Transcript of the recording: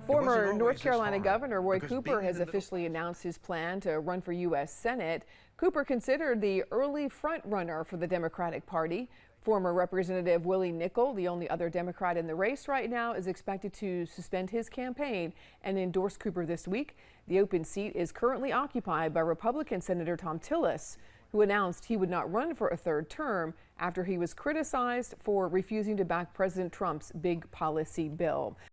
Former North Carolina Governor Roy Cooper has officially announced his plan to run for U.S. Senate. Cooper considered the early front-runner for the Democratic Party. Former Representative Willie Nickel, the only other Democrat in the race right now, is expected to suspend his campaign and endorse Cooper this week. The open seat is currently occupied by Republican Senator Thom Tillis, who announced he would not run for a third term after he was criticized for refusing to back President Trump's big policy bill.